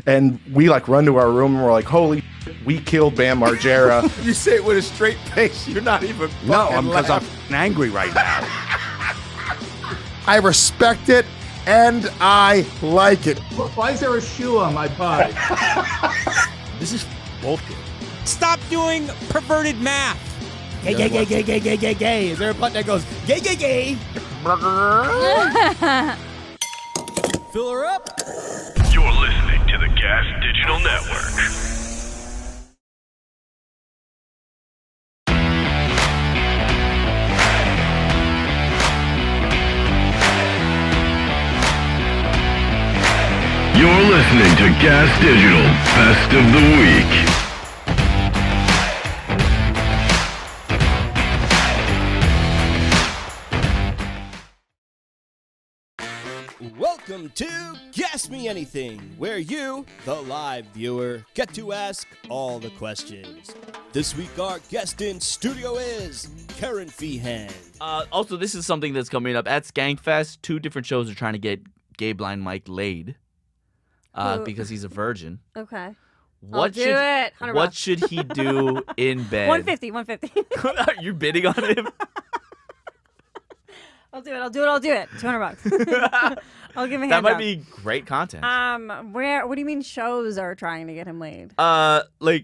And we like run to our room and we're like, holy shit, we killed Bam Margera. You say it with a straight face. You're not even because I'm angry right now. I respect it and I like it. Why is there a shoe on my pie? This is bullshit. Stop doing perverted math. Gay, gay, gay, gay, gay, gay, gay, gay. Is there a button that goes, gay, gay, gay? Fill her up. You're listening to the Gas Digital Network. You're listening to Gas Digital Best of the Week. Welcome to Guess Me Anything, where you, the live viewer, get to ask all the questions. This week our guest in studio is Kerryn Feehan. Also, this is something that's coming up at SKANKFEST. 2 different shows are trying to get Gay Blind Mike laid because he's a virgin. Okay. What I'll do it. What should he do in bed? 150. Are you bidding on him? I'll do it. $200. I'll give him a hand That might job. be great content. What do you mean shows are trying to get him laid? Bobby,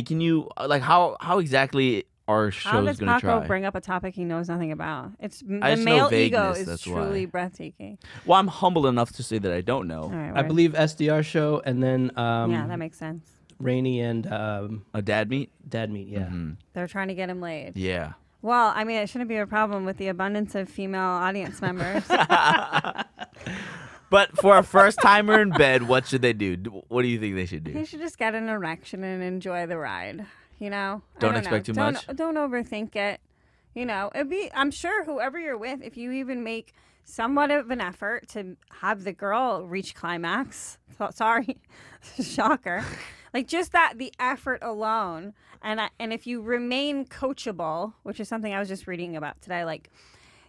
can you how exactly are shows going to try? How does Paco bring up a topic he knows nothing about? It's the just male know vagueness, ego is that's truly why. breathtaking. Well, I'm humble enough to say that I don't know. All right, I believe SDR Show, and then yeah, that makes sense. Rainey and a dad meet. Dad meet, yeah. Mm-hmm. They're trying to get him laid. Yeah. Well, I mean, it shouldn't be a problem with the abundance of female audience members. But for a first timer in bed, what should they do? What do you think they should do? He should just get an erection and enjoy the ride. You know, Don't expect too much. Don't overthink it. You know, I'm sure whoever you're with, if you even make somewhat of an effort to have the girl reach climax, sorry, shocker, like just the effort alone, and if you remain coachable, which is something I was just reading about today, like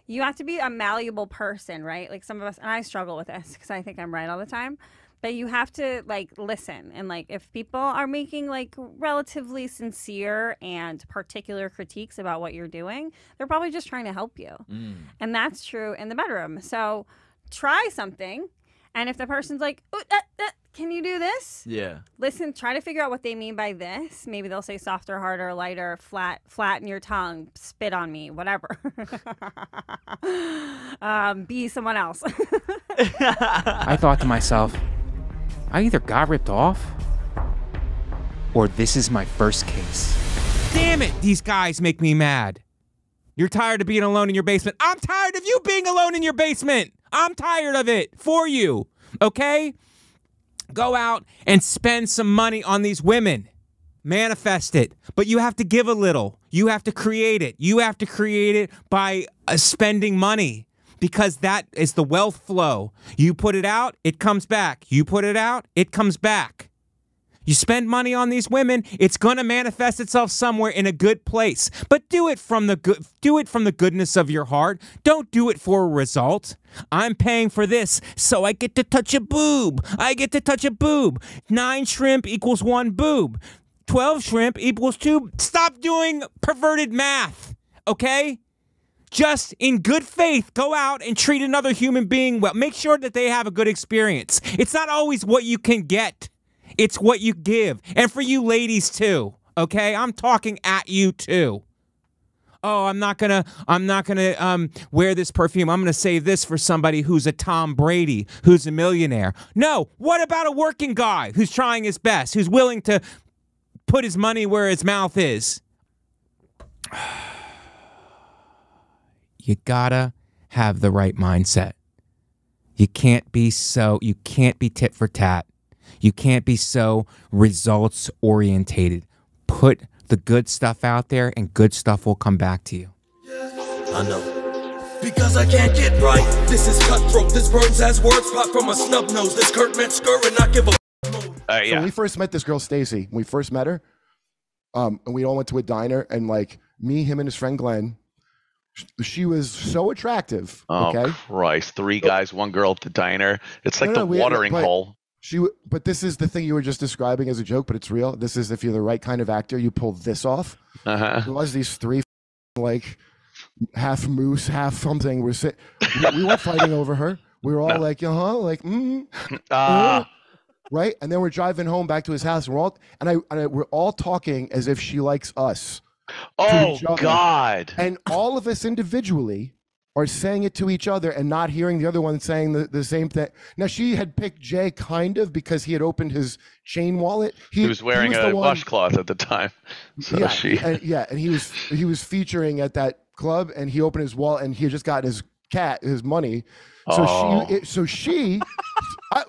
you have to be a malleable person, right? Like some of us, and I struggle with this because I think I'm right all the time. But you have to listen, and if people are making relatively sincere and particular critiques about what you're doing, they're probably just trying to help you. And that's true in the bedroom. So try something, and if the person's like, can you do this? Yeah. Listen, try to figure out what they mean by this. Maybe they'll say softer, harder, lighter, flatten your tongue, spit on me, whatever. Be someone else. I thought to myself, I either got ripped off or this is my first case. Damn it, these guys make me mad. You're tired of being alone in your basement. I'm tired of you being alone in your basement. I'm tired of it for you, okay? Go out and spend some money on these women. Manifest it. But you have to give a little. You have to create it. You have to create it by spending money. Because that is the wealth flow. You put it out, it comes back. You put it out, it comes back. You spend money on these women, it's going to manifest itself somewhere in a good place. But do it from the goodness of your heart. Don't do it for a result. I'm paying for this, so I get to touch a boob. I get to touch a boob. 9 shrimp equals 1 boob. 12 shrimp equals 2. Stop doing perverted math, okay? Just in good faith, go out and treat another human being well. Make sure that they have a good experience. It's not always what you can get. It's what you give. And for you ladies too, okay? I'm talking at you too. Oh, I'm not gonna wear this perfume. I'm gonna save this for somebody who's a Tom Brady, who's a millionaire. No, what about a working guy who's trying his best, who's willing to put his money where his mouth is? You gotta have the right mindset. You can't be tit for tat. You can't be so results orientated. Put the good stuff out there and good stuff will come back to you. I know. Because I can't get right. This is cutthroat. This burns as words pop from a snub nose. This Kurt meant scur and not give a So when we first met this girl, Stacy, when we first met her, and we all went to a diner, and me, him, and his friend Glenn, she was so attractive. Oh, okay? Christ. 3 guys, 1 girl at the diner. It's like the watering hole. But this is the thing you were just describing as a joke, but it's real. This is if you're the right kind of actor, you pull this off. There was these three like half moose, half something. We weren't fighting over her. We were all like, like, right? And then we're driving home back to his house, and we're all talking as if she likes us. Oh God! And all of us individually are saying it to each other and not hearing the other one saying the same thing. Now, she had picked Jay kind of because he had opened his chain wallet. He was wearing a washcloth at the time. So and he was featuring at that club, and he opened his wallet, and he had just got his money. So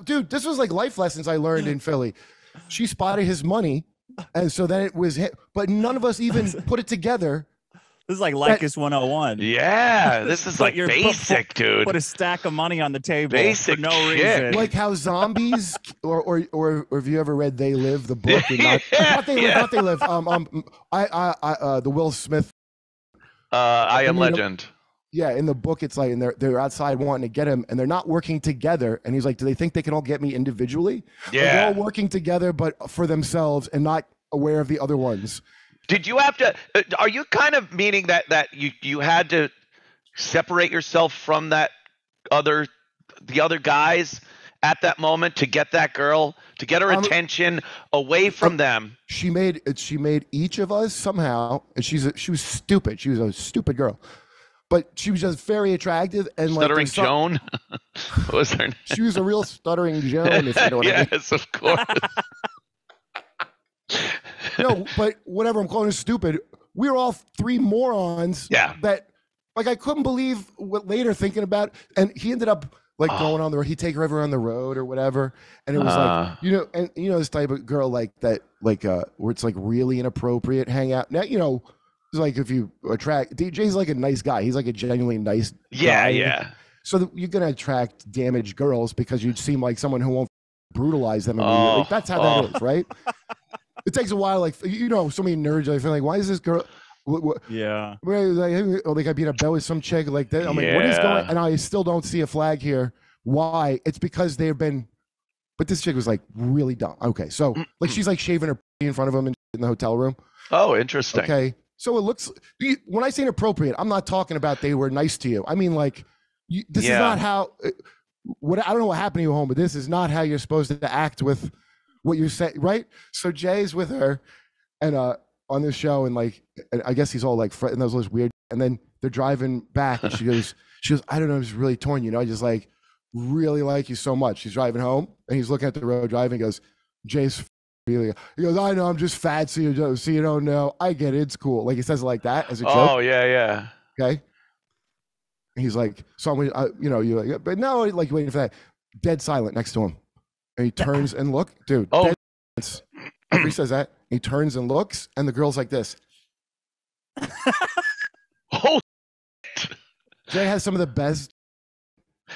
dude, this was like life lessons I learned in Philly. She spotted his money, and so then it was hit, but none of us even put it together. This is like Lycus 101. Yeah, this is like basic, dude. Put a stack of money on the table basic for no shit. reason. Like how zombies, or have you ever read They Live, the book? Not They Live. The Will Smith. I Am Legend. Yeah, in the book, it's like, and they're outside wanting to get him, and they're not working together. And he's like, do they think they can all get me individually? Yeah. Like, they're all working together, but for themselves and not aware of the other ones. Did you have to? Are you kind of meaning that you had to separate yourself from the other guys at that moment to get that girl, to get her attention away from them? She made each of us somehow, and she was stupid. She was a stupid girl, but she was just very attractive and stuttering Joan. What was her name? She was a real stuttering Joan. If you know what I mean. Yes, of course. No, but whatever, I'm calling her stupid. We were all three morons. Yeah. That, like, I couldn't believe what later thinking about. And he ended up like going on the road. He'd take her ever on the road or whatever. And it was like, and this type of girl like that, like where it's like really inappropriate hangout. Now, it's like if you attract, DJ's like a nice guy. He's like a genuinely nice guy. Yeah. So you're going to attract damaged girls because you'd seem like someone who won't brutalize them immediately. That's how that is, right? It takes a while, like, so many nerds, I feel like, why is this girl? Yeah. Like I'd be in a bed with some chick like that. I'm like, what is going on? And I still don't see a flag here. Why? It's because they've been, but this chick was like really dumb. Okay. So like she's like shaving her in front of him in the hotel room. Oh, interesting. Okay. So it looks, when I say inappropriate, I'm not talking about they were nice to you. I mean, like, this is not how, I don't know what happened to you at home, but this is not how you're supposed to act with what you say, right? So Jay's with her and on this show, and like, and I guess he's all like and those was weird. And then they're driving back, and she goes, I don't know, I'm just really torn, I just like really like you so much. She's driving home, and he's looking at the road driving. He goes, Jay's really. He goes, I know, I'm just fat, so you don't know. I get it, it's cool. Like he says it like that as a joke. Oh yeah. Okay. And he's like, so you're like, but no, like waiting for that. Dead silent next to him. And he turns and look, dude. Oh, he says that. He turns and looks, and the girl's like this. Oh, Jay has some of the best.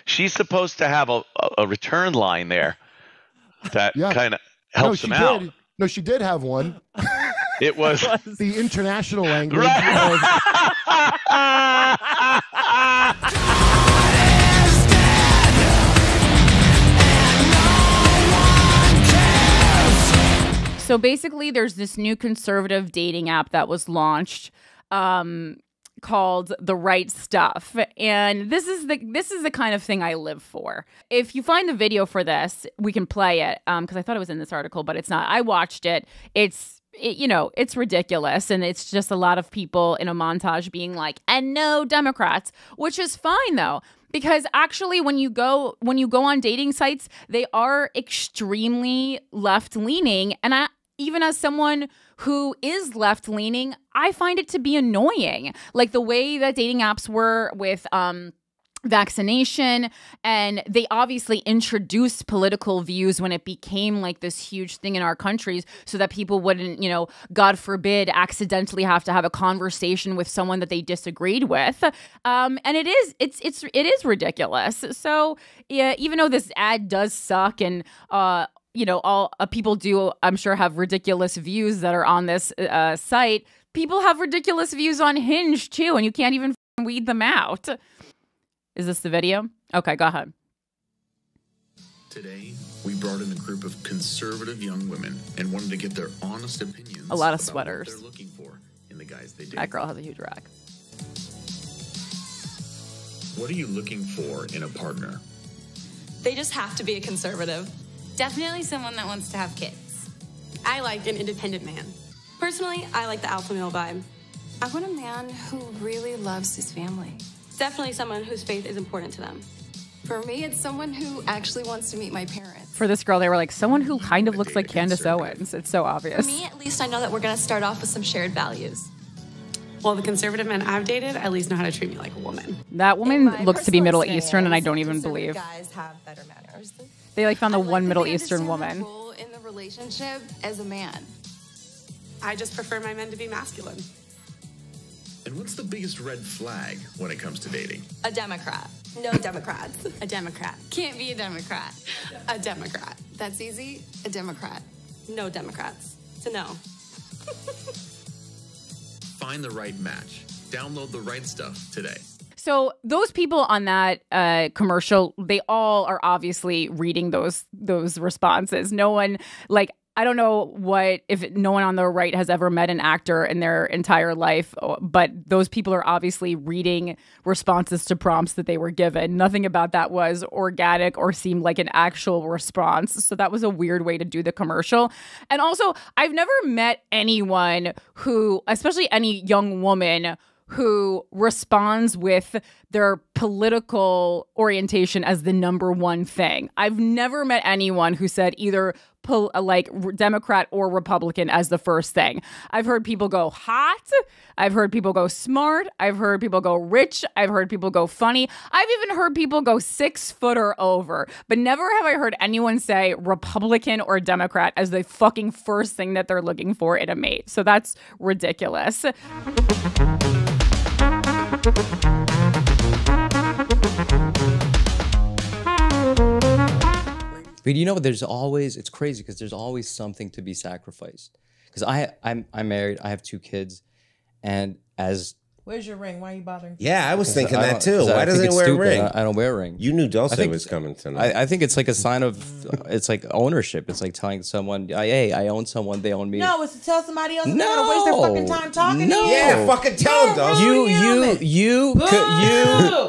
She's supposed to have a return line there that kind of helps him out. No, she did have one. It was the international language. So basically, there's this new conservative dating app that was launched called The Right Stuff. And this is the kind of thing I live for. If you find the video for this, we can play it because I thought it was in this article, but it's not. I watched it. It's ridiculous. And it's just a lot of people in a montage being like, and no Democrats, which is fine, though. Because actually, when you go on dating sites, they are extremely left-leaning. And even as someone who is left-leaning, I find it to be annoying. Like the way that dating apps were with vaccination, and they obviously introduced political views when it became like this huge thing in our countries so that people wouldn't, God forbid, accidentally have to have a conversation with someone that they disagreed with. And it is ridiculous. So yeah, even though this ad does suck and all people do, I'm sure, have ridiculous views that are on this site. People have ridiculous views on Hinge too, and you can't even weed them out. Is this the video? Okay, go ahead. Today, we brought in a group of conservative young women and wanted to get their honest opinions. A lot of about sweaters. What they're looking for in the guys they date. That girl has a huge rack. What are you looking for in a partner? They just have to be a conservative. Definitely someone that wants to have kids. I like an independent man. Personally, I like the alpha male vibe. I want a man who really loves his family. Definitely someone whose faith is important to them. For me, it's someone who actually wants to meet my parents. For this girl, they were like, someone who kind of looks like Candace Owens. It's so For obvious. me, at least I know that we're going to start off with some shared values. Well, the conservative men I've dated at least know how to treat me like a woman. That woman looks to be Middle Eastern, and I don't even believe. Guys have better manners. They like found the one Middle They Eastern understand woman. their role in the relationship as a man. I just prefer my men to be masculine. And what's the biggest red flag when it comes to dating? A Democrat. No Democrats. A Democrat. Can't be a Democrat. A Democrat. That's easy. A Democrat. No Democrats. It's a no. Find the right match. Download the right stuff today. So those people on that commercial, they all are obviously reading those responses. No one, like, I don't know if no one on the right has ever met an actor in their entire life, but those people are obviously reading responses to prompts that they were given. Nothing about that was organic or seemed like an actual response. So that was a weird way to do the commercial. And also, I've never met anyone who, especially any young woman, who responds with their political orientation as the number one thing. I've never met anyone who said either Democrat or Republican as the first thing. I've heard people go hot. I've heard people go smart. I've heard people go rich. I've heard people go funny. I've even heard people go 6 foot or over. But never have I heard anyone say Republican or Democrat as the fucking first thing that they're looking for in a mate. So that's ridiculous. But you know, it's crazy because there's always something to be sacrificed. Because I'm married, I have 2 kids, and as where's your ring? Why are you bothering? Yeah, I was thinking that too. Why doesn't he wear a ring? I don't wear a ring. You knew Dulce was coming tonight. I think it's like a sign of, it's like ownership. It's like telling someone, hey, I own someone, they own me. No, it's to tell somebody else they're gonna waste their fucking time talking to you. Yeah, fucking tell them, Dulce.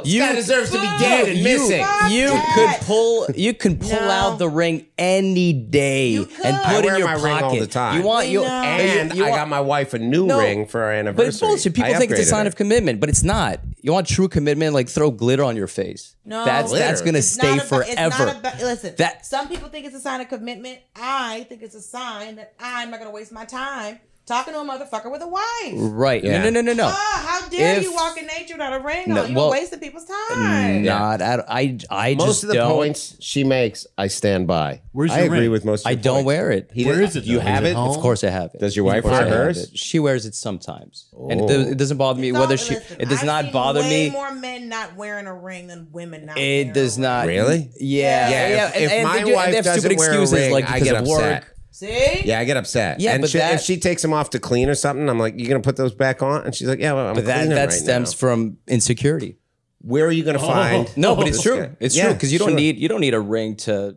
You guy deserves to be dead and missing. You can pull out the ring any day and put I it wear in your my pocket. ring all the time. I got my wife a new ring for our anniversary. But it's bullshit. People think it's a sign of commitment, but it's not. You want true commitment? Like throw glitter on your face. No, that's gonna stay forever. Listen, some people think it's a sign of commitment. I think it's a sign that I'm not gonna waste my time talking to a motherfucker with a wife. Right? Yeah. No. Oh, how dare you walk in nature without a ring on? You're wasting people's time. Not at. I most just of the don't. points she makes, I stand by. Where's I your agree ring? with most. Of I your don't points. wear it. Where is it? You have it? Of course I have it. Does your wife wear hers? She wears it sometimes, and it doesn't bother me whether she. It does not bother me. Way more men not wearing a ring than women not. It does not. Really? Yeah. If my wife doesn't wear a ring, I get upset. See? Yeah, I get upset. Yeah, and but if she takes them off to clean or something, I'm like, "You gonna put those back on?" And she's like, "Yeah, well, I'm cleaning that right stems now." from insecurity. Where are you gonna find? No, but it's this true. guy? It's Yeah, true because you don't sure. need a ring to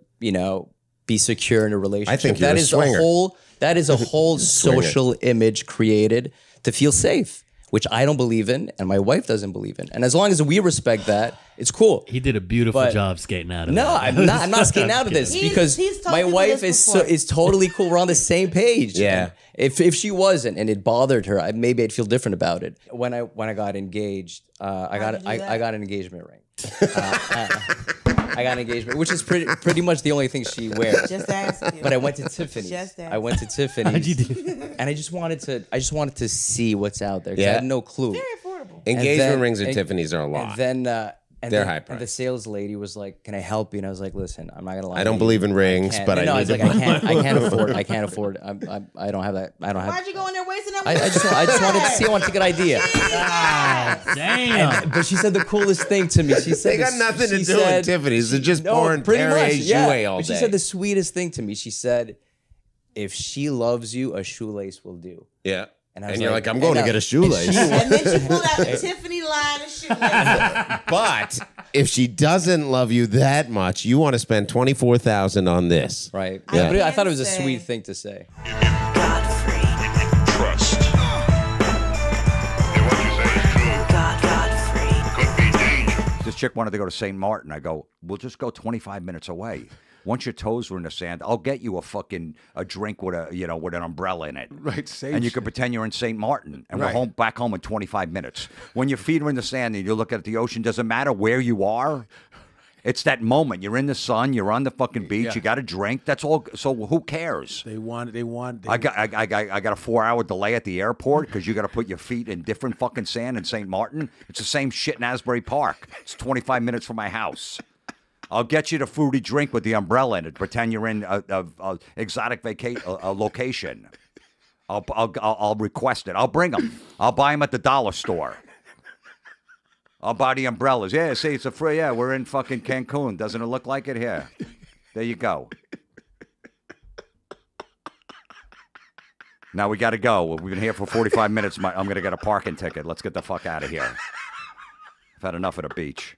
be secure in a relationship. I think you're a swinger. That is a whole social image created to feel safe, which I don't believe in, and my wife doesn't believe in. And as long as we respect that, it's cool. He did a beautiful job skating out of it. No, I'm not skating out of this because my wife is totally cool. We're on the same page. Yeah. And if she wasn't and it bothered her, maybe I'd feel different about it. When I got engaged, I got an engagement ring. I got an engagement, which is pretty much the only thing she wears. Just ask you. But I went to Tiffany's. I went to Tiffany's. How'd you do? And I just wanted to see what's out there. 'Cause Yeah. I had no clue. Very affordable. Engagement rings at Tiffany's are a lot. And then They're high And the sales lady was like, "Can I help you?" And I was like, "Listen, I'm not gonna lie. I don't believe in rings, but I was need like, to I can't afford. I don't have that. I don't have. Why'd you go in there wasting that I money? just wanted to see. I wanted to get an idea. Damn. But she said the coolest thing to me. She said They got this- nothing to she do said- with Tiffany's. They're just pouring pretty much, Perrier yeah. Jouet all But day. she said the sweetest thing to me. She said, "If she loves you, a shoelace will do." Yeah. And I was And you're like, I'm going to get a shoelace. And then she pulled out the Tiffany line of shoelaces. But if she doesn't love you that much, you want to spend $24,000 on this. Right. Yeah. But I thought it was a sweet thing to say. Trust. And what you say is true. Could be dangerous. This chick wanted to go to St. Martin. I go, we'll just go 25 minutes away. Once your toes are in the sand, I'll get you a drink with with an umbrella in it. Right, safe and you can shit. pretend you're in St. Martin, and Right. we're back home in 25 minutes. When your feet are in the sand and you look at the ocean, doesn't matter where you are. It's that moment. You're in the sun. You're on the fucking beach. Yeah. You got a drink. That's all. So who cares? They want. I got a 4-hour delay at the airport because you got to put your feet in different fucking sand in St. Martin. It's the same shit in Asbury Park. It's 25 minutes from my house. I'll get you the fruity drink with the umbrella in it. Pretend you're in a exotic location. I'll request it. I'll bring them. I'll buy them at the dollar store. I'll buy the umbrellas. Yeah, see, it's a free. Yeah, we're in fucking Cancun. Doesn't it look like it here? There you go. Now we got to go. We've been here for 45 minutes. I'm going to get a parking ticket. Let's get the fuck out of here. I've had enough of the beach.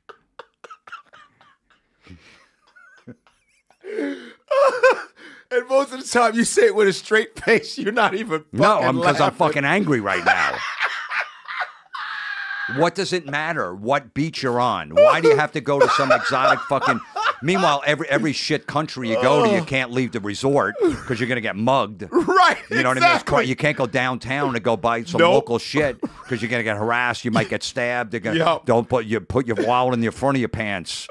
And most of the time, you say it with a straight face. You're not even. No, because I'm laughing. fucking angry right now. What does it matter what beach you're on? Why do you have to go to some exotic fucking... Meanwhile, every shit country you go to, you can't leave the resort because you're going to get mugged. Right, You know what I mean? You can't go downtown to go buy some local shit because you're going to get harassed. You might get stabbed. They're gonna, Don't put your wallet in the front of your pants.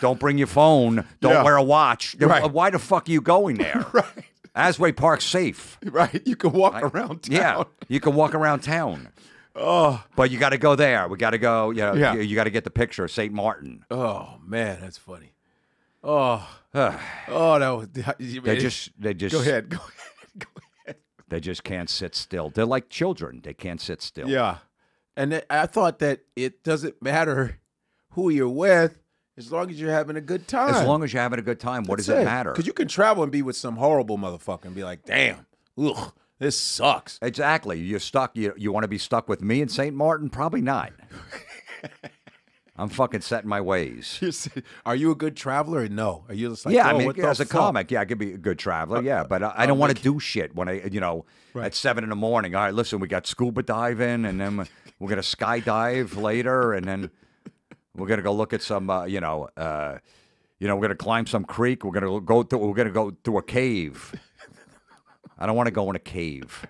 Don't bring your phone. Don't wear a watch. Right. Why the fuck are you going there? Right. Asbury Park's safe. Right. You can walk around town. Yeah, you can walk around town. Oh. But you got to go there. We got to go. Yeah. You got to get the picture of St. Martin. Oh man, that's funny. Oh. Oh no. They just. Go ahead. They just can't sit still. They're like children. They can't sit still. Yeah. And I thought that it doesn't matter who you're with as long as you're having a good time. As long as you're having a good time, what does it matter? Because you can travel and be with some horrible motherfucker and be like, damn, ugh, this sucks. Exactly. You're stuck. You want to be stuck with me in St. Martin? Probably not. I'm fucking set in my ways. Are you a good traveler? Or no. Are you just like, Yeah, oh, I mean, what the as a fuck? comic, yeah, I could be a good traveler, yeah, but I don't want to do shit when at 7 in the morning. All right, listen, we got scuba diving, and then we're gonna skydive later, and then we're gonna go look at some, we're gonna climb some creek. We're gonna go through a cave. I don't want to go in a cave.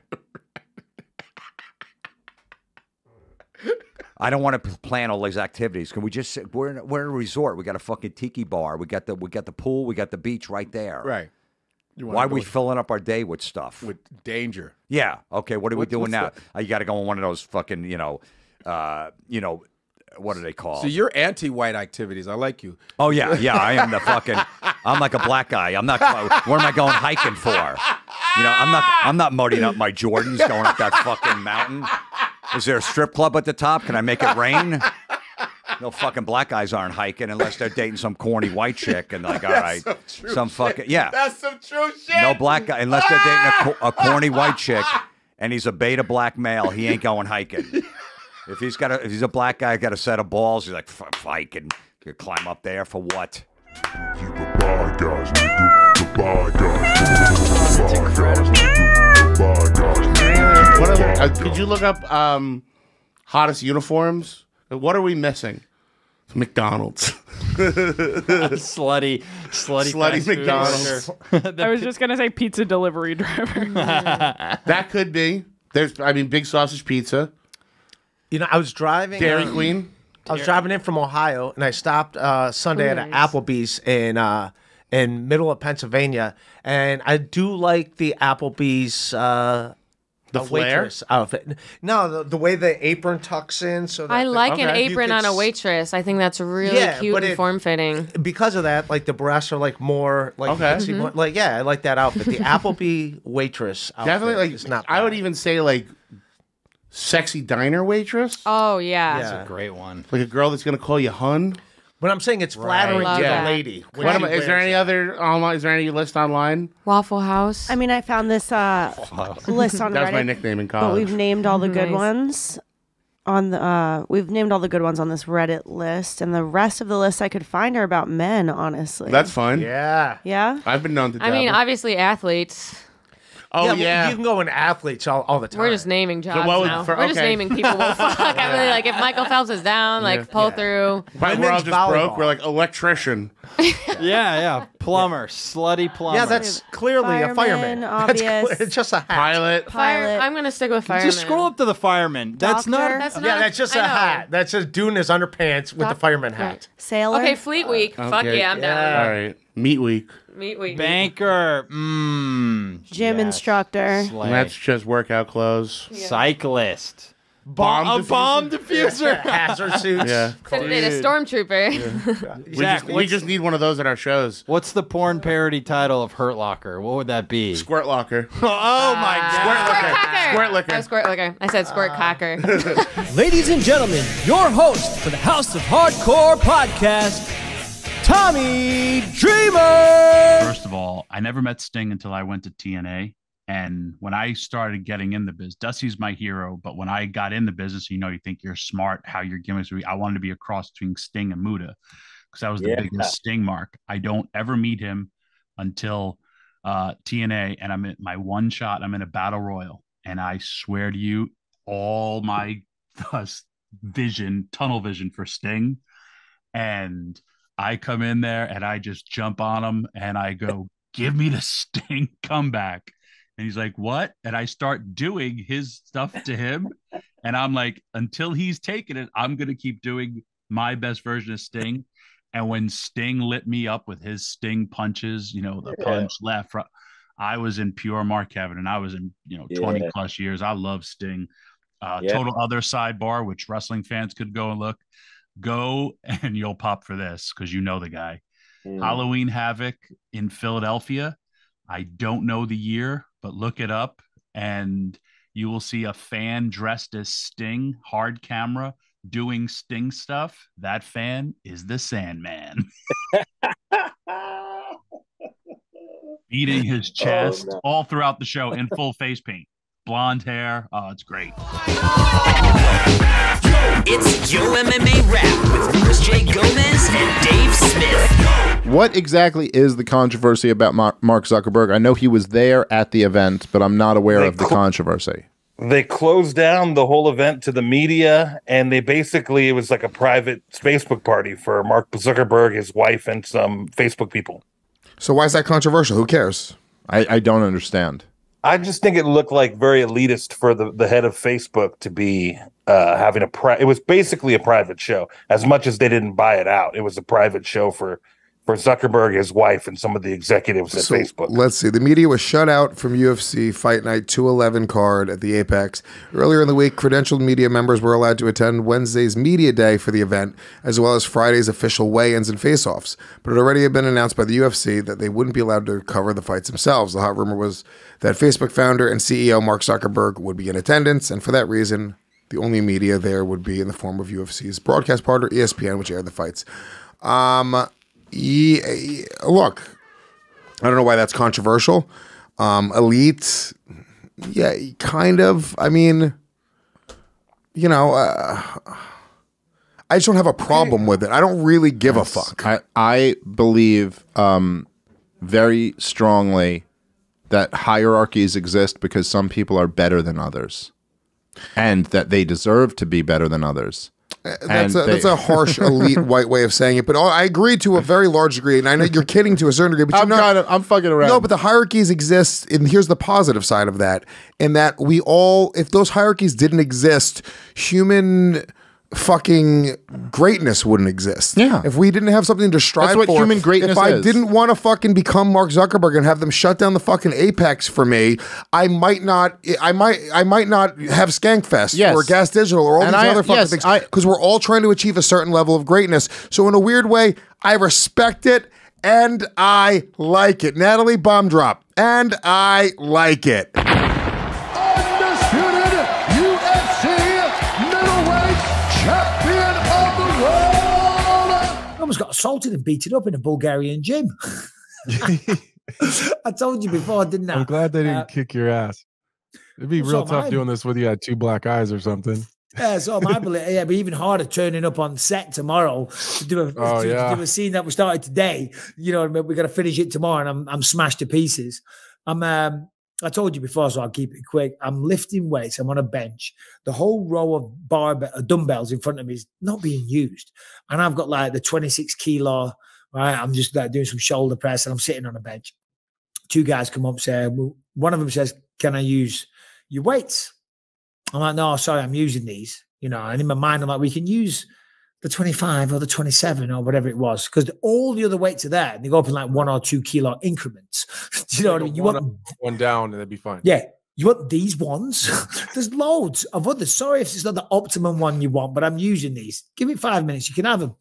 I don't want to plan all these activities. Can we just sit? We're in a resort. We got a fucking tiki bar. We got the pool. We got the beach right there. Right. Why are we filling up our day with stuff? With danger. Yeah. Okay. What are we doing now? the- You got to go on one of those fucking, what are they called? So you're anti-white activities. I like you. Oh yeah, yeah. I am the fucking. I'm like a black guy. I'm not. What am I going hiking for? I'm not muddying up my Jordans going up that fucking mountain. Is there a strip club at the top? Can I make it rain? No fucking black guys aren't hiking unless they're dating some corny white chick and like, all right, some fucking yeah. That's some true shit. No black guy unless they're dating a corny white chick and he's a beta black male. He ain't going hiking. If he's a black guy, got a set of balls. He's like hiking. You climb up there for what? What other? Could you look up hottest uniforms? What are we missing? McDonald's. slutty fast food McDonald's. worker. I was just gonna say pizza delivery driver. That could be. Big sausage pizza. I was driving. Dairy Queen. I was driving in from Ohio, and I stopped Sunday at an Applebee's in middle of Pennsylvania, and I do like the Applebee's The flare? waitress outfit. No, the way the apron tucks in. So that I like an you apron could on a waitress. I think that's really cute but and form-fitting. Because of that, like the breasts are like more like pixie Mhm. more- like I like that outfit. The Applebee waitress outfit Definitely, is not. I would even say sexy diner waitress. Oh yeah, That's a great one. Like a girl that's gonna call you hun. But I'm saying it's flattering to Love a that. lady. when What she am, is there wears any it. other online? Is there any list online? Waffle House. I mean, I found this list on That was Reddit. my nickname in But college. we've named all the good Nice. ones on the. We've named all the good ones on this Reddit list, and the rest of the lists I could find are about men. Honestly, That's fun. Yeah. Yeah. I've been known to. I mean, dabble. obviously athletes. Oh well, yeah. you can go in athletes all the time. We're just naming jobs what would- now. for- We're just okay. naming people. Well, fuck. I really like if Michael Phelps is down, like pull through. But we're all Women's just broke. volleyball. We're like electrician. Yeah. Plumber, slutty plumber. Yeah, that's clearly a fireman. That's obvious. it's just a hat. Pilot. Fire. I'm gonna stick with fireman. Just scroll up to the fireman. That's Doctor. not. That's Yeah, not. that's just I a know. hat. That's just doing his underpants with the fireman hat. Sailor. Okay, Fleet Week. Fuck Okay. yeah, I'm down. All right. Meat week. Meet week. Banker. Gym instructor. Slay. That's just workout clothes. Cyclist. Bomb A bomb diffuser. Hazard suits. Yeah. Today, a stormtrooper. We just need one of those at our shows. What's the porn parody title of Hurt Locker? What would that be? Squirt locker. Oh my God. Squirt liquor. Oh, squirt liquor. I said squirt cocker. Ladies and gentlemen, your host for the House of Hardcore podcast, Tommy Dreamer. First of all, I never met Sting until I went to TNA. And when I started getting in the business, Dusty's my hero. But when I got in the business, you think you're smart, how your gimmicks would be. I wanted to be a cross between Sting and Muta because that was the biggest Sting mark. I don't ever meet him until TNA. And I'm at my one shot. I'm in a battle royal. And I swear to you, all my tunnel vision for Sting. And I come in there and I just jump on him and I go, give me the Sting comeback. And he's like, what? And I start doing his stuff to him. And I'm like, until he's taken it, I'm going to keep doing my best version of Sting. And when Sting lit me up with his Sting punches, the punch left, right, I was in pure Mark Kevin, and I was in, 20 plus years. I love Sting. Total other sidebar, which wrestling fans could go and look. Go and you'll pop for this because you know the guy. Halloween Havoc in Philadelphia. I don't know the year, but look it up and you will see a fan dressed as Sting, hard camera, doing Sting stuff. That fan is the Sandman. Beating his chest all throughout the show in full face paint. Blonde hair. Oh, it's great. It's Yo MMA Rap with Chris J. Gomez and Dave Smith. What exactly is the controversy about Mark Zuckerberg? I know he was there at the event, but I'm not aware of the controversy. They closed down the whole event to the media, and it was like a private Facebook party for Mark Zuckerberg, his wife, and some Facebook people. So why is that controversial? Who cares? I don't understand. I just think it looked like very elitist for the head of Facebook to be having it was basically a private show. As much as they didn't buy it out, it was a private show for Zuckerberg, his wife, and some of the executives at Facebook. Let's see. The media was shut out from UFC Fight Night 211 card at the Apex. Earlier in the week, credentialed media members were allowed to attend Wednesday's media day for the event, as well as Friday's official weigh-ins and face-offs. But it already had been announced by the UFC that they wouldn't be allowed to cover the fights themselves. The hot rumor was that Facebook founder and CEO Mark Zuckerberg would be in attendance, and for that reason, the only media there would be in the form of UFC's broadcast partner, ESPN, which aired the fights. Look, I don't know why that's controversial. Elite, yeah, kind of. I mean, I just don't have a problem with it. I don't really give a fuck. I believe very strongly that hierarchies exist because some people are better than others, and that they deserve to be better than others. That's a harsh elite white way of saying it, but I agree to a very large degree, and I know you're kidding to a certain degree, but I'm fucking around. No, but the hierarchies exist, and here's the positive side of that, in that if those hierarchies didn't exist, human fucking greatness wouldn't exist. Yeah. If we didn't have something to strive for. That's what human greatness is. If I is. didn't want to fucking become Mark Zuckerberg and have them shut down the fucking Apex for me, I might not have SKANKFEST or Gas Digital or all these other fucking things. Because we're all trying to achieve a certain level of greatness. So in a weird way, I respect it and I like it. Natalie, bomb drop. And I like it. almost got assaulted and beaten up in a Bulgarian gym. I told you before, didn't I? I'm glad they didn't kick your ass. It'd be real tough doing this with you had 2 black eyes or something. Yeah, so my belief, yeah, but even harder turning up on set tomorrow to do a, to do a scene that we started today. You know, we got to finish it tomorrow, and I'm smashed to pieces. I told you before, so I'll keep it quick. I'm lifting weights. I'm on a bench. The whole row of dumbbells in front of me is not being used, and I've got like the 26 kilo. Right, I'm just doing some shoulder press, and I'm sitting on a bench. 2 guys come up, say, one of them says, "Can I use your weights?" I'm like, "No, sorry, I'm using these." You know, and in my mind, I'm like, "We can use the 25 or the 27 or whatever it was," because all the other weights are there. And they go up in like 1 or 2 kilo increments. Do you know what I mean? You want one down, and that'd be fine. Yeah. You want these ones? There's loads of others. Sorry if it's not the optimum one you want, but I'm using these. Give me 5 minutes. You can have them.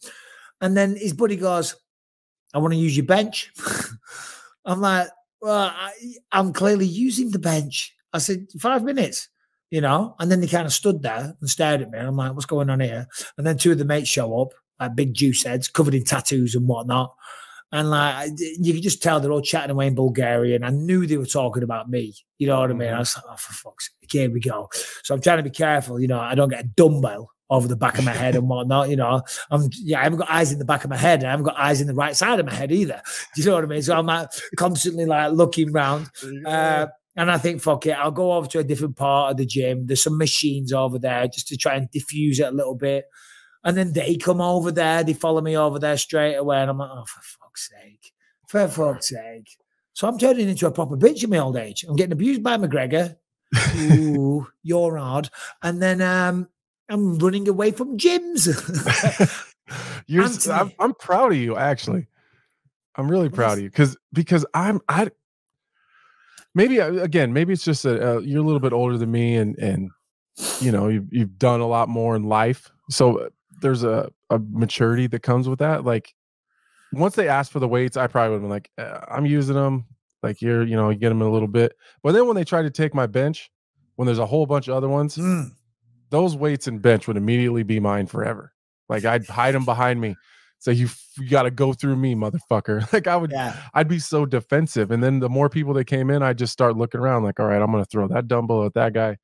And then his buddy goes, "I want to use your bench." I'm like, "Well, I'm clearly using the bench." I said, 5 minutes, you know? And then they kind of stood there and stared at me. And I'm like, "What's going on here?" And then 2 of the mates show up, like big juice heads, covered in tattoos and whatnot. And like, you could just tell they're all chatting away in Bulgarian. I knew they were talking about me. You know what I mean? I was like, "Oh, for fuck's sake, here we go." So I'm trying to be careful, you know, I don't get a dumbbell over the back of my head and whatnot, you know. I haven't got eyes in the back of my head, and I haven't got eyes in the right side of my head either. Do you know what I mean? So I'm like constantly like looking around. And I think, fuck it, I'll go over to a different part of the gym. There's some machines over there just to try and diffuse it a little bit. And then they come over there, they follow me over there straight away. And I'm like, "Oh, for fuck's sake. For fuck's sake." So I'm turning into a proper bitch in my old age. I'm getting abused by McGregor. Ooh, you're hard. And then I'm running away from gyms. I'm proud of you, actually. I'm really proud of you because maybe it's just you're a little bit older than me, and you know you've done a lot more in life, so there's a maturity that comes with that. Like once they asked for the weights, I probably would have been like, "I'm using them." Like you get them in a little bit, but then when they tried to take my bench, when there's a whole bunch of other ones. Those weights and bench would immediately be mine forever. Like I'd hide them behind me. So you got to go through me, motherfucker. Like I'd be so defensive. And then the more people that came in, I'd just start looking around like, all right, I'm going to throw that dumbbell at that guy.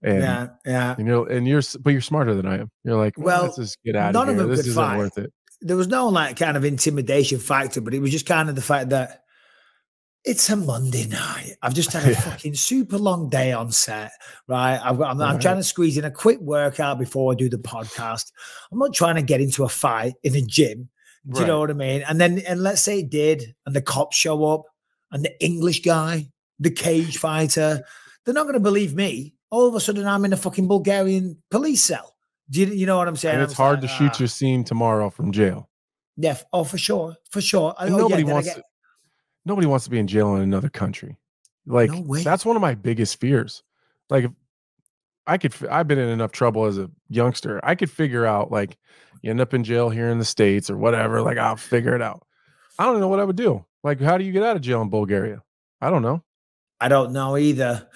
And, but you're smarter than I am. You're like, well, let's just get out of here. This isn't worth it. There was no like kind of intimidation factor, but it was just kind of the fact that it's a Monday night. I've just had a fucking super long day on set, right? I'm trying to squeeze in a quick workout before I do the podcast. I'm not trying to get into a fight in a gym. Do you know what I mean? And let's say it did, and the cops show up, and the English guy, the cage fighter, they're not going to believe me. All of a sudden, I'm in a fucking Bulgarian police cell. Do you know what I'm saying? And it's hard to shoot your scene tomorrow from jail. Yeah. Oh, for sure. For sure. And nobody wants to be in jail in another country. Like that's one of my biggest fears. Like I've been in enough trouble as a youngster. I could figure out like you end up in jail here in the States or whatever. Like I'll figure it out. I don't know what I would do. Like, how do you get out of jail in Bulgaria? I don't know. I don't know either.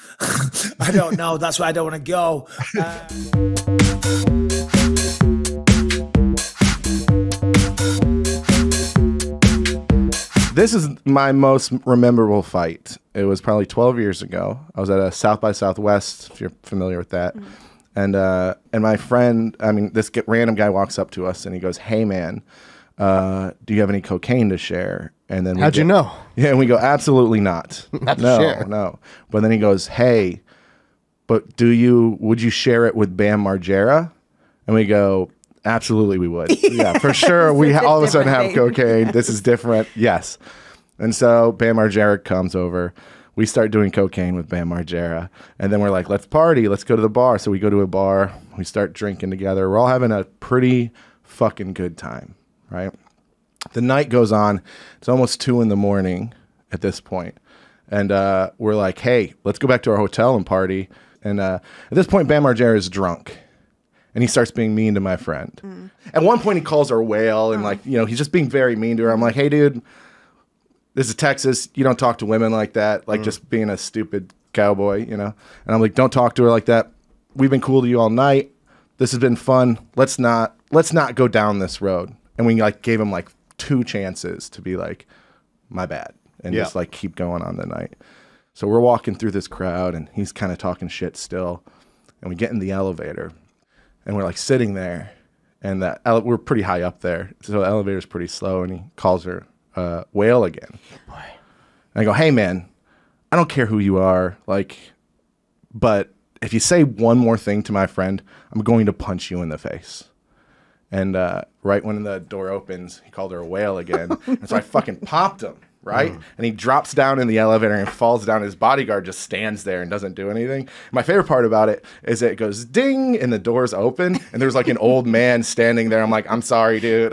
I don't know. That's why I don't want to go. This is my most memorable fight. It was probably 12 years ago. I was at a South by Southwest, if you're familiar with that. And my friend, this random guy walks up to us and he goes, "Hey man, do you have any cocaine to share?" And then how'd you know? Yeah, and we go, "Absolutely not. Not to share. No." But then he goes, "Hey, but would you share it with Bam Margera?" And we go, "Absolutely, we would." Yeah, for sure. We all of a sudden have cocaine. This is different. Yes. And so Bam Margera comes over. We start doing cocaine with Bam Margera. And then we're like, let's party. Let's go to the bar. So we go to a bar. We start drinking together. We're all having a pretty fucking good time, right? The night goes on. It's almost 2 a.m. at this point. And we're like, hey, let's go back to our hotel and party. And at this point, Bam Margera is drunk. And he starts being mean to my friend. At one point, he calls her whale. And he's just being very mean to her. I'm like, hey, dude, this is Texas. You don't talk to women like that. Like just being a stupid cowboy, And I'm like, don't talk to her like that. We've been cool to you all night. This has been fun. Let's not go down this road. and we like gave him like 2 chances to be like, my bad, and just like keep going on the night. So we're walking through this crowd, and he's kind of talking shit still, and we get in the elevator, and we're like sitting there, and we're pretty high up there, so the elevator's pretty slow, and he calls her Wylde again. And I go, hey man, I don't care who you are, like, but if you say one more thing to my friend, I'm going to punch you in the face. And right when the door opens, he called her a whale again. And so I fucking popped him, right? And he drops down in the elevator and falls down. His bodyguard just stands there and doesn't do anything. My favorite part about it is that it goes ding and the doors open and there's like an old man standing there. I'm like, I'm sorry, dude.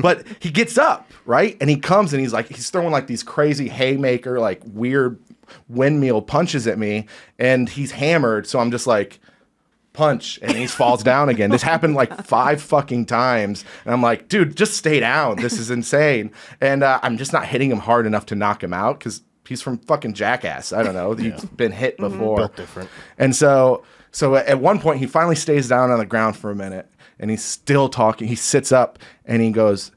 But he gets up, right? And he comes and he's throwing like these crazy haymaker, like weird windmill punches at me, and he's hammered. So I'm just like, punch, and he falls down again. This happened like 5 fucking times, and I'm like, dude, just stay down. This is insane. And I'm just not hitting him hard enough to knock him out because he's from fucking Jackass. I don't know. He's been hit before. Built different. And so at one point, he finally stays down on the ground for a minute, and he's still talking. He sits up, and he goes,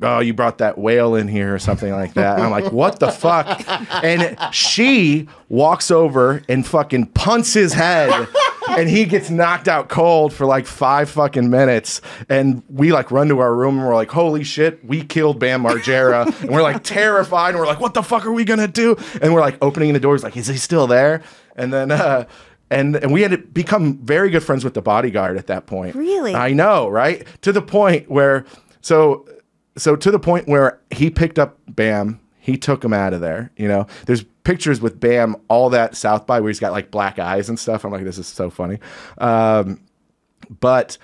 oh, you brought that whale in here or something like that. And I'm like, what the fuck? And she walks over and fucking punts his head. And he gets knocked out cold for like 5 fucking minutes. And we like run to our room and we're like, holy shit, we killed Bam Margera. And we're like terrified. And we're like, what the fuck are we going to do? And we're like opening the doors like, is he still there? And then, and we had to become very good friends with the bodyguard at that point. Really? I know, right? To the point where, so to the point where he picked up Bam, he took him out of there. You know, there's pictures with Bam all that South by where he's got like black eyes and stuff. I'm like, this is so funny. But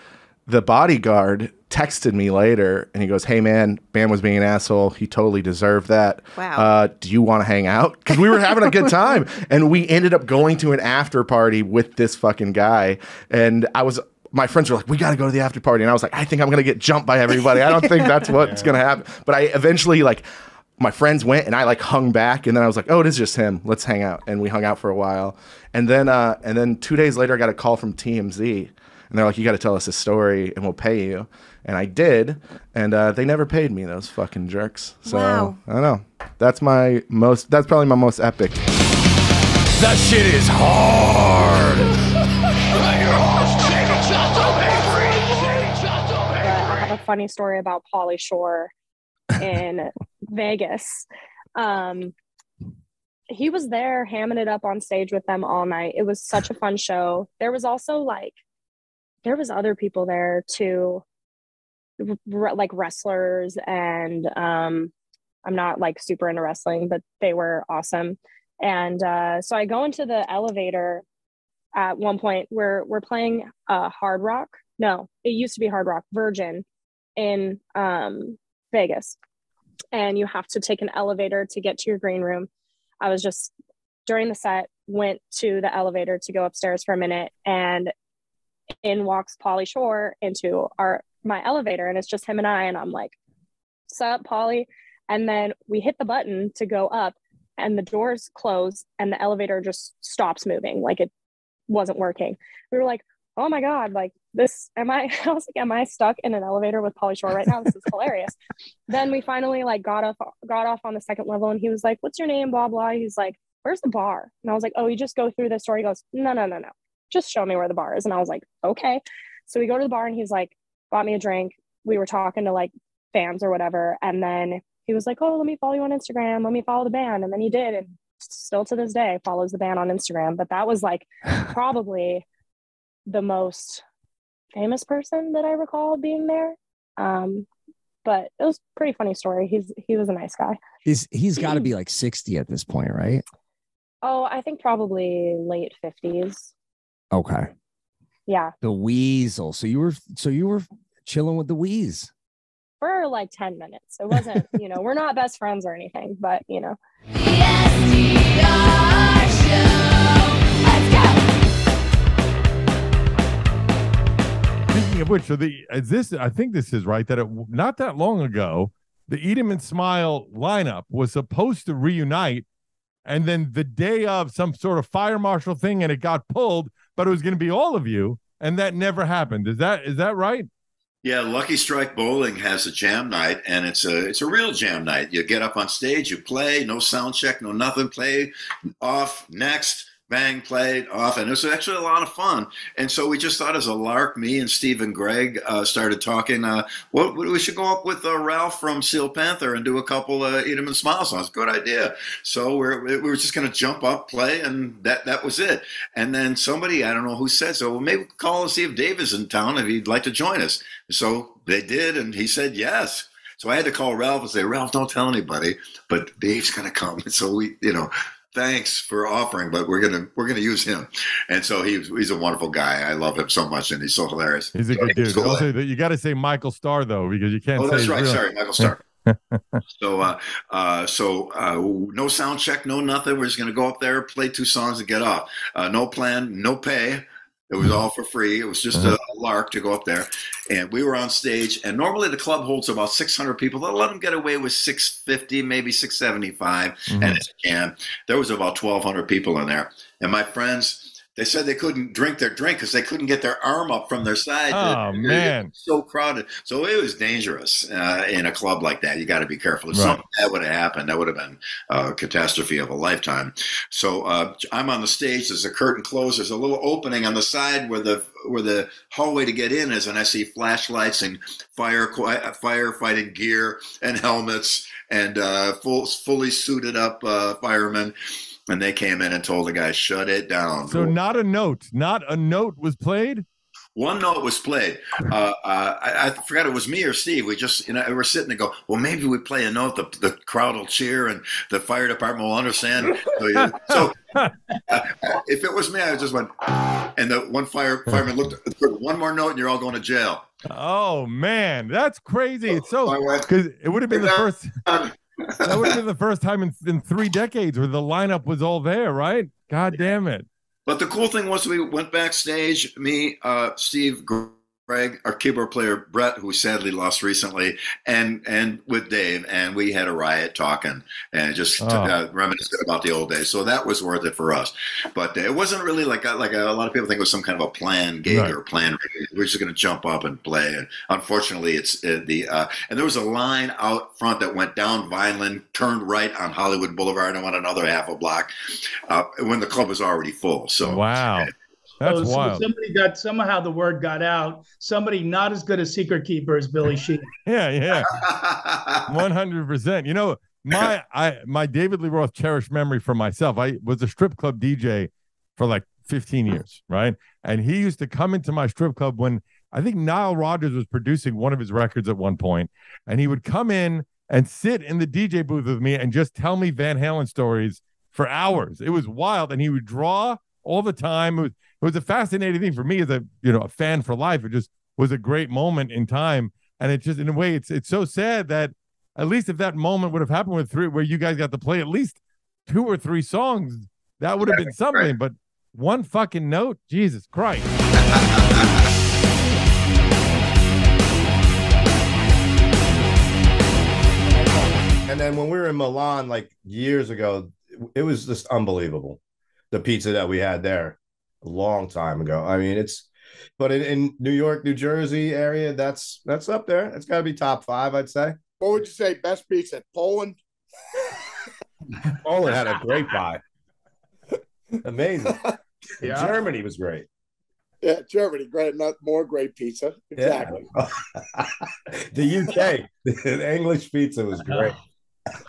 the bodyguard texted me later and he goes, hey man, Bam was being an asshole. He totally deserved that. Wow. Do you want to hang out? Because we were having a good time. And we ended up going to an after party with this fucking guy. And my friends were like, we got to go to the after party. And I was like, I think I'm going to get jumped by everybody. I don't think that's what's going to happen. But I eventually, like, my friends went and I like hung back. And then I was like, oh, it is just him. Let's hang out. And we hung out for a while. And then 2 days later, I got a call from TMZ. And they're like, you got to tell us a story and we'll pay you. And I did. And they never paid me, those fucking jerks. So wow. I don't know. That's probably my most epic. That shit is hard. I have a funny story about Pauly Shore in Vegas. He was there hamming it up on stage with them all night. It was such a fun show. There was also there was other people there too, like wrestlers, and I'm not like super into wrestling, but they were awesome. And so I go into the elevator at one point. We're playing Hard Rock. No, it used to be Hard Rock Virgin in Vegas. And you have to take an elevator to get to your green room. I was just, during the set, went to the elevator to go upstairs for a minute, and in walks Pauly Shore into my elevator, and it's just him and I, and I'm like, sup, Pauly? And then we hit the button to go up, and the doors close, and the elevator just stops moving, like it wasn't working. We were like, oh my God, like I was like, am I stuck in an elevator with Pauly Shore right now? This is hilarious. Then we finally like got off on the second level, and he was like, what's your name? Blah, blah. He's like, where's the bar? And I was like, oh, you just go through this door. He goes, no. Just show me where the bar is. And I was like, okay. So we go to the bar, and he's like, bought me a drink. We were talking to like fans or whatever. And then he was like, oh, let me follow you on Instagram. Let me follow the band. And then he did. And still to this day follows the band on Instagram. But that was like probably the most famous person that I recall being there. But it was a pretty funny story. He was a nice guy. He's got to be like 60 at this point, right? Oh, I think probably late 50s. Okay. Yeah. The Weasel. So you were chilling with the Wheeze for like 10 minutes. It wasn't, we're not best friends or anything, but The SDR Show. Let's go. Speaking of which, I think this is right, that not that long ago, the Eat 'em and Smile lineup was supposed to reunite, and then the day of some sort of fire marshal thing, and it got pulled, but it was going to be all of you, and that never happened. Is that right? Yeah, Lucky Strike Bowling has a jam night, and it's a real jam night. You get up on stage, you play, no sound check, no nothing, play, off, next, bang, play, off, and it was actually a lot of fun. And so we just thought as a lark, me and Steve and Greg started talking, what we should go up with Ralph from Steel Panther and do a couple Eat 'em and Smile songs. Good idea. So we were just going to jump up, play, and that was it. And then somebody, I don't know who said so, well, maybe call and see if Dave is in town if he'd like to join us. So they did, and he said yes. So I had to call Ralph and say, Ralph, don't tell anybody, but Dave's going to come. So we, thanks for offering, but we're gonna use him. And so he's a wonderful guy. I love him so much, and he's so hilarious. He's a good dude. Also, you got to say Michael Starr though, because you can't. Oh, say that's right. real. Sorry, Michael Starr. So no sound check, no nothing. We're just gonna go up there, play 2 songs, and get off. No plan, no pay. It was all for free. It was just a lark to go up there. And we were on stage. And normally the club holds about 600 people. They'll let them get away with 650, maybe 675. And as a can, there was about 1,200 people in there. And my friends, they said they couldn't drink their drink because they couldn't get their arm up from their side. Oh, man. It was so crowded. So it was dangerous in a club like that. You got to be careful. If something bad would have happened, that would have been a catastrophe of a lifetime. So I'm on the stage. There's a curtain closed. There's a little opening on the side where the hallway to get in is, and I see flashlights and firefighting gear and helmets and fully suited up firemen. And they came in and told the guy, shut it down. So not a note was played? One note was played. I forgot it was me or Steve. We just, we're sitting and go, well, maybe we play a note. The crowd will cheer and the fire department will understand. So if it was me, I just went, and the one fireman looked, one more note and you're all going to jail. Oh, man, that's crazy. It's so, because it would have been the first. That would have been the first time in 3 decades where the lineup was all there, right? God damn it. But the cool thing was we went backstage, me, Steve, Greg, our keyboard player, Bret, who sadly lost recently, and with Dave, and we had a riot talking and just reminiscing about the old days. So that was worth it for us. But it wasn't really like a lot of people think it was some kind of a planned gig or planned. We're just going to jump up and play. And unfortunately, it's and there was a line out front that went down Vineland, turned right on Hollywood Boulevard, and went another half a block when the club was already full. So wow. That's wild. So somehow the word got out. Somebody not as good a secret keeper as Billy Sheehan. Yeah. 100%. My David Lee Roth cherished memory for myself. I was a strip club DJ for like 15 years, right? And he used to come into my strip club when I think Nile Rodgers was producing one of his records at one point, and he would come in and sit in the DJ booth with me and just tell me Van Halen stories for hours. It was wild, and he would draw all the time. It was a fascinating thing for me as a fan for life. It just was a great moment in time, and it just, in a way, it's so sad that at least if that moment would have happened with where you guys got to play at least 2 or 3 songs, that would have been something. Right. But one fucking note, Jesus Christ. And then when we were in Milan like years ago, it was just unbelievable. The pizza that we had there a long time ago. I mean, but in New York, New Jersey area, that's up there. It's got to be top 5, I'd say. What would you say? Best pizza? Poland? Poland had a great pie. Amazing. Yeah. Germany was great. Yeah, Germany, great. Not more great pizza. Exactly. Yeah. The UK, the English pizza was great.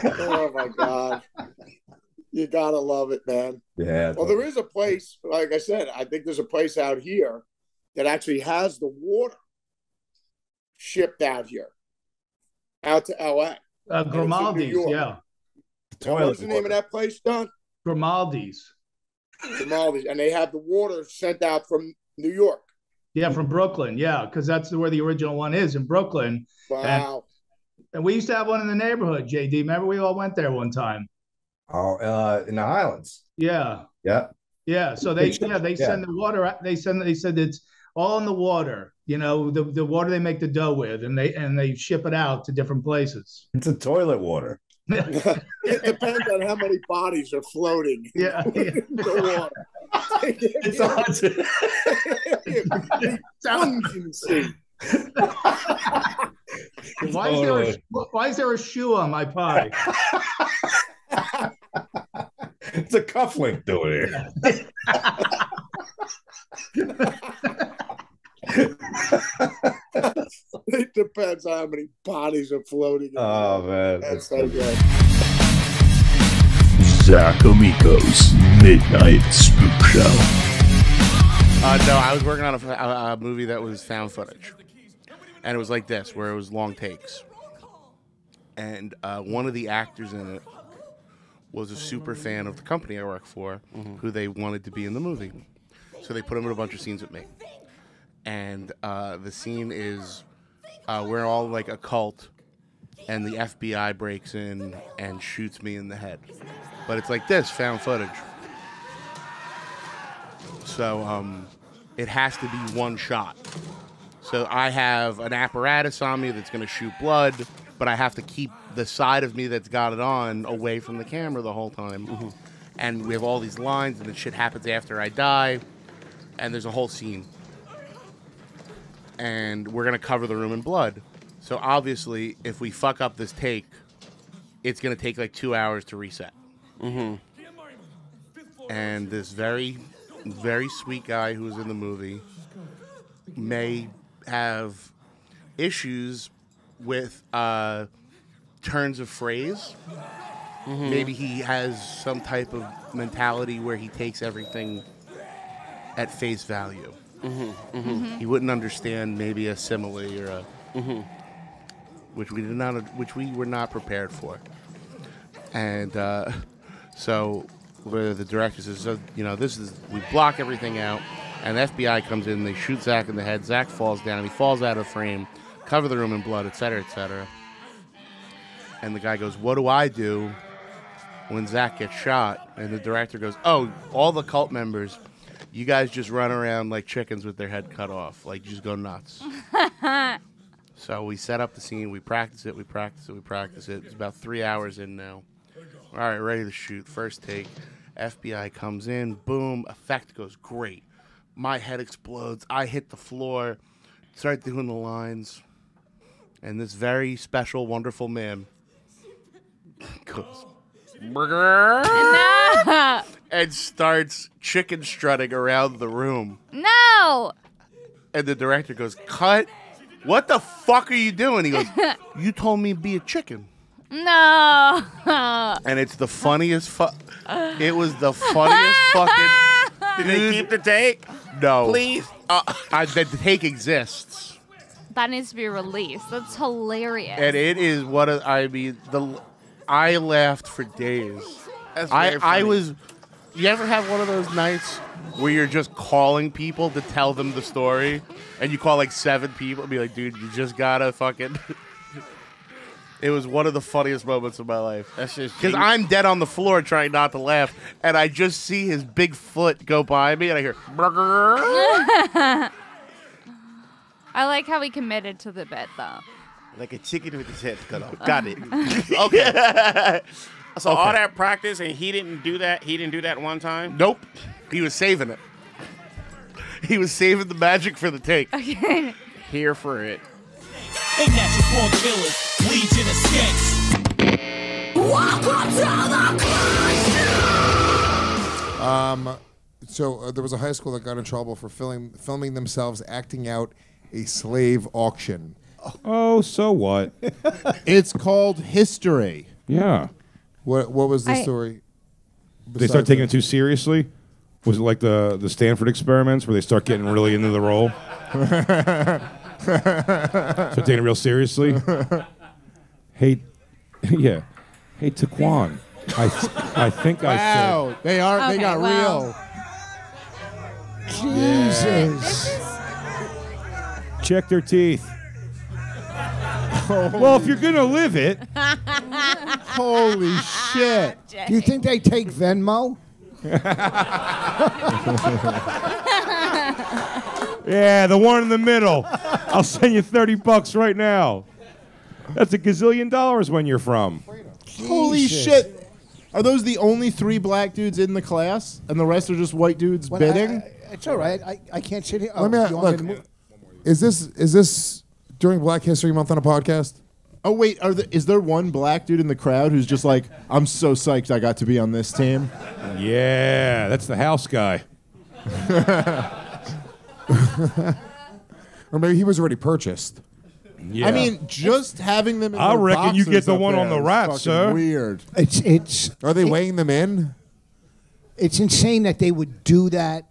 Oh, my God. You gotta love it, man. Yeah. Well, there is a place, like I said, I think there's a place out here that actually has the water shipped out here, out to LA. Grimaldi's, yeah. What's the name of that place, Don? Grimaldi's. Grimaldi's, and they have the water sent out from New York. Yeah, from Brooklyn. Yeah, because that's where the original one is, in Brooklyn. Wow. And we used to have one in the neighborhood, JD. Remember, we all went there one time. Oh, in the Highlands. Yeah. Yeah. So they send the water out. They said it's all in the water. The water they make the dough with, and they ship it out to different places. It's a toilet water. It depends on how many bodies are floating. Yeah. In the water. It's Why is there a shoe on my pie? It's a cufflink doing it. It depends on how many bodies are floating. Oh man, that's so good. Zach Amico's Midnight Spook Show. No, I was working on a movie that was found footage, and it was like this, where it was long takes, and one of the actors in it was a super fan of the company I work for, who they wanted to be in the movie, so they put him in a bunch of scenes with me, and the scene is we're all like a cult, and the FBI breaks in and shoots me in the head, but it's like this, found footage. So it has to be one shot. So I have an apparatus on me that's going to shoot blood, but I have to keep the side of me that's got it on away from the camera the whole time. And we have all these lines, and the shit happens after I die, and there's a whole scene. And we're going to cover the room in blood. So obviously, if we fuck up this take, it's going to take like 2 hours to reset. And this very sweet guy who was in the movie may have issues with turns of phrase. Maybe he has some type of mentality where he takes everything at face value. He wouldn't understand maybe a simile or a which we were not prepared for. And so where the director says, so, we block everything out, and the FBI comes in, they shoot Zach in the head, Zach falls down, he falls out of frame, cover the room in blood, etc., etc. And the guy goes, what do I do when Zach gets shot? And the director goes, oh, all the cult members, you guys just run around like chickens with their head cut off, like just go nuts. So we set up the scene, we practice it. It's about 3 hours in now. All right, ready to shoot. First take. FBI comes in. Boom. Effect goes great. My head explodes. I hit the floor. Start doing the lines. And this very special, wonderful man goes, burger, and starts chicken strutting around the room. No! And the director goes, cut. What the fuck are you doing? He goes, you told me to be a chicken. No. And it's the funniest it was the funniest fucking. Did they keep the take? No. Please? The take exists. That needs to be released. That's hilarious. And it is I laughed for days. That's very funny. You ever have one of those nights where you're just calling people to tell them the story, and you call like 7 people and be like, dude, you just gotta fucking. It was one of the funniest moments of my life. That's just because I'm dead on the floor trying not to laugh, and I just see his big foot go by me, and I hear burger. I like how he committed to the bit, though. Like a chicken with his head cut off. Got it. Okay. So all that practice, and he didn't do that. He didn't do that one time. Nope. He was saving it. He was saving the magic for the take. Okay. Here for it. Hey, natural born killers, Legion of Skanks. Welcome to the So there was a high school that got in trouble for filming themselves acting out a slave auction. Oh, so what? It's called history. Yeah. What was the story? They start taking it too seriously? Was it like the Stanford experiments where they start getting really into the role? Start taking it real seriously? Hey, yeah. Hey, Taquan. I think I said. Wow, they got real. Jesus. Check their teeth. Well, if you're gonna live it. Holy shit. Do you think they take Venmo? Yeah, the one in the middle. I'll send you $30 right now. That's $1 gazillion when you're from. Holy shit. Are those the only 3 black dudes in the class, and the rest are just white dudes bidding? It's all right. I can't sit here. Let me look. Is this during Black History Month on a podcast? Oh wait, is there one black dude in the crowd who's just like, I'm so psyched I got to be on this team? Yeah, that's the house guy. Or maybe he was already purchased. Yeah. I mean, just having them in I their reckon you boxers get the up one on there the is rat, fucking sir. Weird. Are they weighing them in? It's insane that they would do that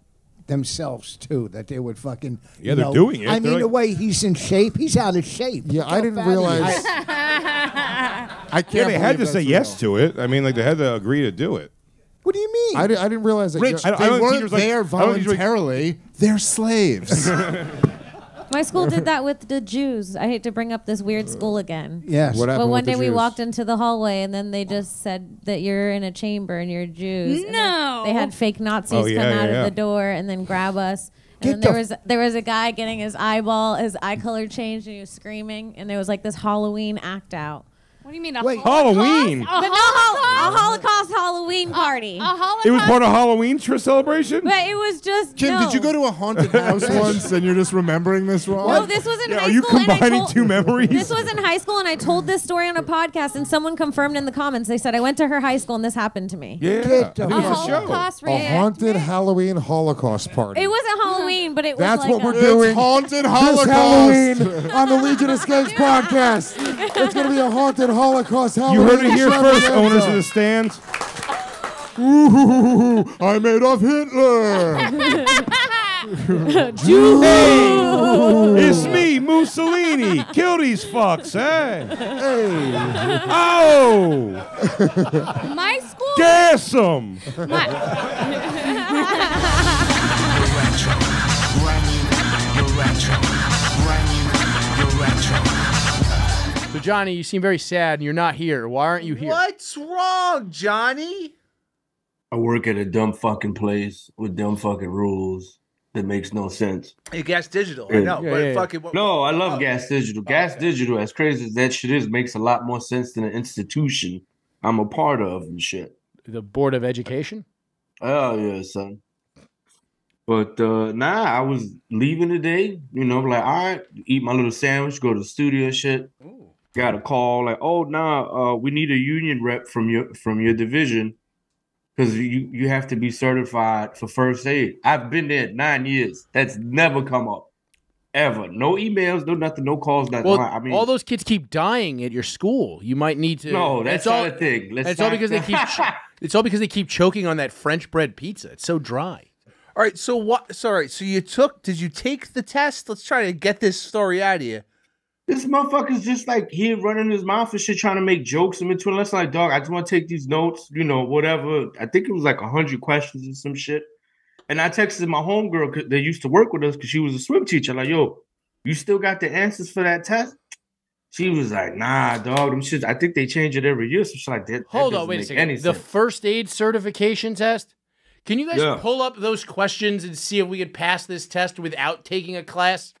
themselves too. That they would fucking. Yeah, they're doing it. I They're mean, like- the way he's in shape, he's out of shape. Yeah, I didn't realize. I can't. Yeah, they had to believe say that's yes real. to it. I mean, like they had to agree to do it. What do you mean? I didn't realize that. Rich, you're- they don't think weren't teachers like- there I don't think teachers like- voluntarily. They're slaves. My school did that with the Jews. I hate to bring up this weird school again. Yes. What happened But one with the day we Jews? walked into the hallway and then they just said that you're in a chamber and you're Jews. And then No. they had fake Nazis Oh, yeah, come out yeah. of the door and then grab us. Get And then the there was a guy getting his eye color changed and he was screaming and there was like this Halloween act out. What do you mean? A Wait. Halloween. But no, a Holocaust Halloween party. A Holocaust? It was part of Halloween celebration. But it was just Kim, no. did you go to a haunted house once and you're just remembering this wrong? No, this was in Yeah, high are you school. and I combining told- two memories? This was in high school, and I told this story on a podcast, and someone confirmed in the comments. They said I went to her high school, and this happened to me. Yeah, Get the I think it was a show. Holocaust A reenactment? haunted Halloween Holocaust party. It wasn't Halloween, but it was That's like what we're a- doing. It's haunted This Holocaust. Halloween on the Legion of Skanks podcast. It's going to be a haunted Holocaust Halloween. You heard it here first, extravaganza. owners of the stands. Ooh, I made of Hitler. Hey, it's me, Mussolini. Kill these fucks, hey. Oh, My school. gas them. So Johnny, you seem very sad and you're not here. Why aren't you here? What's wrong, Johnny? I work at a dumb fucking place with dumb fucking rules that makes no sense. Hey, Gas Digital, I know, but fucking No, I love Gas Digital. Gas Digital, as crazy as that shit is, makes a lot more sense than an institution I'm a part of and shit. The Board of Education? Oh yeah, son. But I was leaving today, like, all right, eat my little sandwich, go to the studio and shit. Got a call like, oh we need a union rep from your division because you have to be certified for first aid. I've been there 9 years. That's never come up. Ever. No emails, no nothing, no calls, nothing. Well, I mean, all those kids keep dying at your school. You might need to. No, that's all, not a thing. It's all because they keep. It's all because they keep choking on that French bread pizza. It's so dry. All right, so what? Sorry, so did you take the test? Let's try to get this story out of you. This motherfucker's just like here running his mouth and shit, trying to make jokes in between. Let's like, dog, I just want to take these notes, whatever. I think it was like 100 questions or some shit. And I texted my homegirl, cause they used to work with us because she was a swim teacher. Like, yo, you still got the answers for that test? She was like, nah, dog, them shit. I think they change it every year. So she's like, that Hold doesn't on, wait a make second. any The sense. first aid certification test. Can you guys Yeah. pull up those questions and see if we could pass this test without taking a class?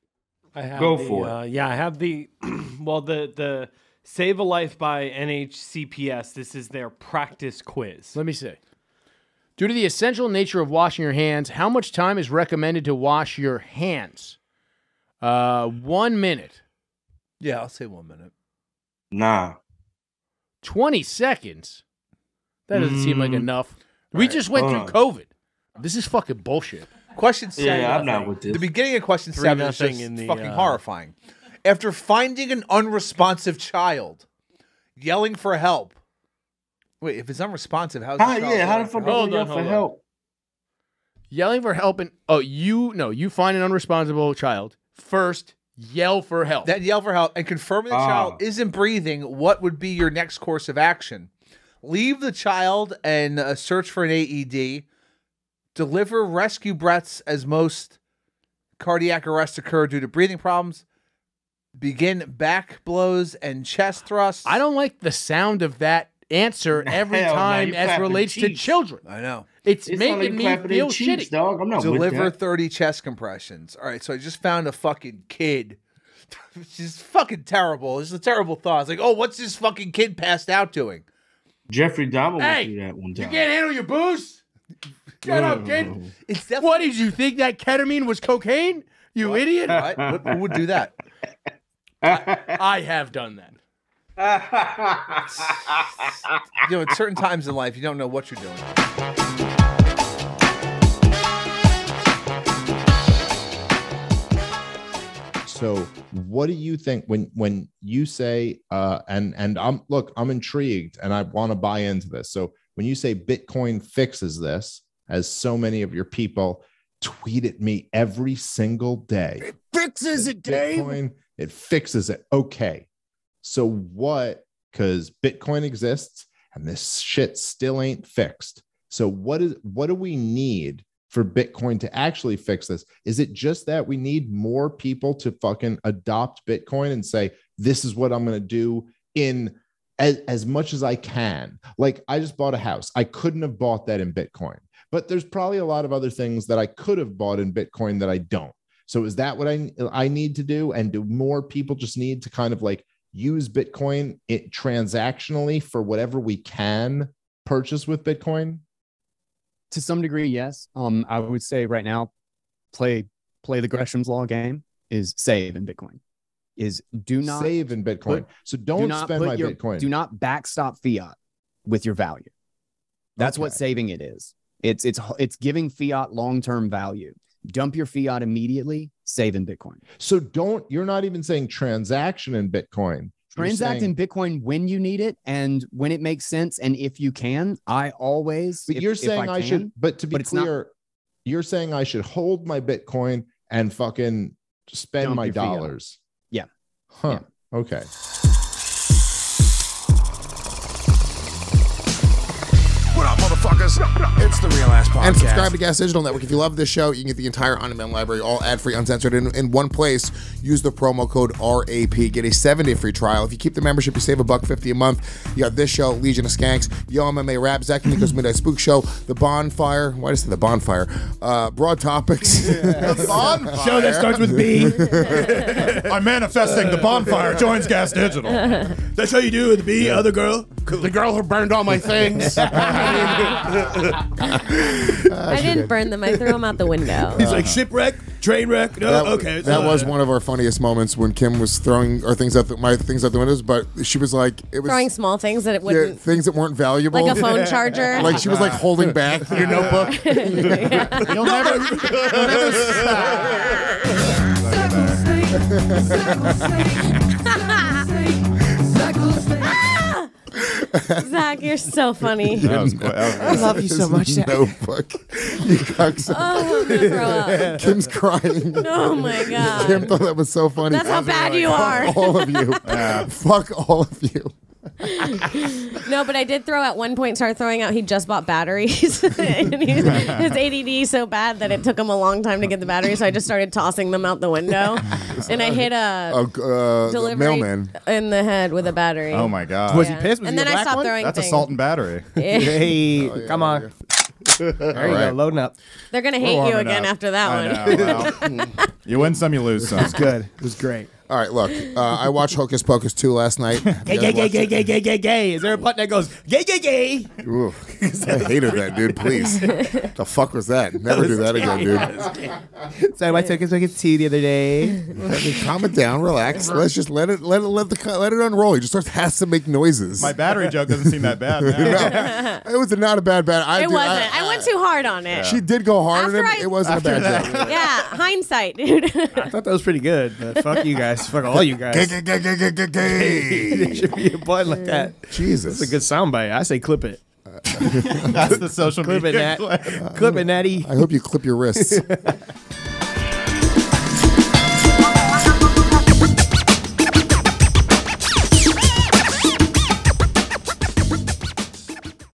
I have Go the, for it. Yeah, I have the the Save a Life by NHCPS. This is their practice quiz. Let me see. Due to the essential nature of washing your hands, how much time is recommended to wash your hands? 1 minute. Yeah, I'll say 1 minute. Nah. 20 seconds. That doesn't seem like enough. We just went hold through COVID. This is fucking bullshit. Question 7. Yeah, I'm not with this. The beginning of question 3-0 7 is just in the, fucking horrifying. After finding an unresponsive child, yelling for help. Wait, if it's unresponsive, how's the child How the yelling fuck for do help? we yell for help? Yelling for help and you find an unresponsible child. First, yell for help. Then yell for help and confirming the child isn't breathing. What would be your next course of action? Leave the child and search for an AED. Deliver rescue breaths as most cardiac arrests occur due to breathing problems. Begin back blows and chest thrusts. I don't like the sound of that answer every Hell no, time you as clapping relates to cheeks. children. I know. It's It's not making like me clapping feel their cheeks, shitty. dog. I'm not with Deliver that. 30 chest compressions. All right, so I just found a fucking kid. It's just fucking terrible. It's a terrible thought. It's like, oh, what's this fucking kid passed out doing? Jeffrey Dahmer went Hey, through that one You time. can't handle your booze? Get up, kid. It's What did you think that ketamine was cocaine? You idiot! What? Who would do that? I have done that. You know, at certain times in life, you don't know what you're doing. So what do you think when you say and I'm intrigued and I want to buy into this. So when you say Bitcoin fixes this, as so many of your people tweet at me every single day. It fixes it, Dave. Bitcoin, it fixes it. Okay. So what? Because Bitcoin exists and this shit still ain't fixed. So what do we need for Bitcoin to actually fix this? Is it just that we need more people to fucking adopt Bitcoin and say, this is what I'm going to do in as much as I can? Like, I just bought a house. I couldn't have bought that in Bitcoin, but there's probably a lot of other things that I could have bought in Bitcoin that I don't. So is that what I need to do? And do more people just need to kind of like use Bitcoin transactionally for whatever we can purchase with Bitcoin? To some degree, yes. I would say right now, play the Gresham's Law game is save in Bitcoin. Is do not save in Bitcoin. So don't spend my Bitcoin. Do not backstop fiat with your value. That's what saving it is. It's giving fiat long-term value. Dump your fiat immediately, save in Bitcoin. So you're not even saying transaction in Bitcoin. Transact in Bitcoin when you need it and when it makes sense. And if you can, I always. But you're saying I should, but to be clear, you're saying I should hold my Bitcoin and fucking spend my dollars. Yeah. Huh. Yeah. Okay. What up, motherfuckers? It's the Real Ass Podcast. And subscribe to Gas Digital Network. If you love this show, you can get the entire on-demand library, all ad-free, uncensored, in one place. Use the promo code RAP. Get a 7-day free trial. If you keep the membership, you save $1.50 a month. You got this show, Legion of Skanks, Yo MMA Rap, Zach Nico's Midnight Spook Show, The Bonfire. Why did I say The Bonfire? Broad Topics. The Bonfire. Show that starts with B. I'm manifesting. The Bonfire joins Gas Digital. That's how you do with the B, other girl? The girl who burned all my things. I didn't burn them. I threw them out the window. He's like, shipwreck, train wreck. No, okay. That was one of our funniest moments when Kim was throwing our things out my things out the windows, but she was like, it was throwing small things that it wouldn't. Yeah, things that weren't valuable, like a phone charger. Like she was like holding back your notebook. You'll never Zach, you're so funny. I love you so much, Zach. Notebook. You cocksucker. Oh, I'm gonna throw up. Kim's crying. Oh my god. Kim thought that was so funny. That's how bad you are. Fuck all of you. Fuck all of you. No, but I did throw at one point, start throwing out, he just bought batteries. And his ADD is so bad that it took him a long time to get the batteries, so I just started tossing them out the window. And I hit a delivery mailman in the head with a battery. Oh my god. Was he pissed? Was and he then a I black stopped one? throwing That's things. assault and battery. Hey, come on. There you go, loading up. They're going to hate you again after that one. Know, well, you win some, you lose some. It was good. It was great. All right, look, I watched Hocus Pocus 2 last night. Gay. Is there a button that goes, gay? Ooh, I hated that, dude. Please. The fuck was that? Never do that again, dude. So I took Hocus 2 the other day. Calm it down, relax. Let's just let it unroll. He just has to make noises. My battery joke doesn't seem that bad. No, it was not a bad. It wasn't. I went too hard on it. She did go hard on him. It wasn't a bad joke. Yeah, hindsight, dude. I thought that was pretty good, but fuck you guys. Fuck all you guys. Gay. There should be a button like that. Jesus. That's a good soundbite. I say clip it. That's the social clip media it, Nat. Clip it, Natty. I hope you clip your wrists.